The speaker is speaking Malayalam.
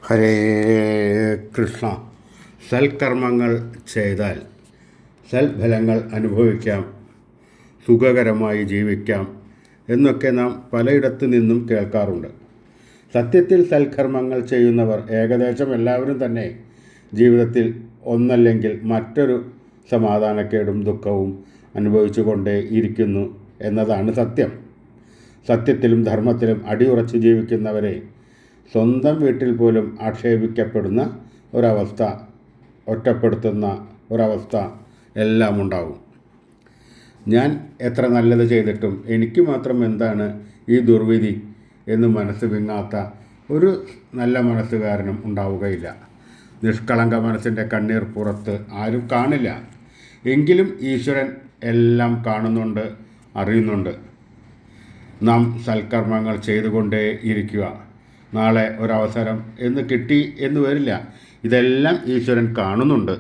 ഹരേ കൃഷ്ണ. സൽക്കർമ്മങ്ങൾ ചെയ്താൽ സൽഫലങ്ങൾ അനുഭവിക്കാം, സുഖകരമായി ജീവിക്കാം എന്നൊക്കെ നാം പലയിടത്തു നിന്നും കേൾക്കാറുണ്ട്. സത്യത്തിൽ സൽക്കർമ്മങ്ങൾ ചെയ്യുന്നവർ ഏകദേശം എല്ലാവരും തന്നെ ജീവിതത്തിൽ ഒന്നല്ലെങ്കിൽ മറ്റൊരു സമാധാനക്കേടും ദുഃഖവും അനുഭവിച്ചു കൊണ്ടേ ഇരിക്കുന്നു എന്നതാണ് സത്യം. സത്യത്തിലും ധർമ്മത്തിലും അടിയുറച്ച് ജീവിക്കുന്നവരെ സ്വന്തം വീട്ടിൽ പോലും ആക്ഷേപിക്കപ്പെടുന്ന ഒരവസ്ഥ, ഒറ്റപ്പെടുത്തുന്ന ഒരവസ്ഥ എല്ലാം ഉണ്ടാകും. ഞാൻ എത്ര നല്ലത് ചെയ്തിട്ടും എനിക്ക് മാത്രം എന്താണ് ഈ ദുർവിധി എന്ന് മനസ്സ് വിങ്ങാത്ത ഒരു നല്ല മനസ്സുകാരനും ഉണ്ടാവുകയില്ല. നിഷ്കളങ്ക മനസ്സിൻ്റെ കണ്ണീർ പുറത്ത് ആരും കാണില്ല. എങ്കിലും ഈശ്വരൻ എല്ലാം കാണുന്നുണ്ട്, അറിയുന്നുണ്ട്. നാം സൽക്കർമ്മങ്ങൾ ചെയ്തുകൊണ്ടേ ഇരിക്കുക. നാളെ ഒരവസരം എന്ന് കിട്ടി എന്ന് വരില്ല. ഇതെല്ലാം ഈശ്വരൻ കാണുന്നുണ്ട്.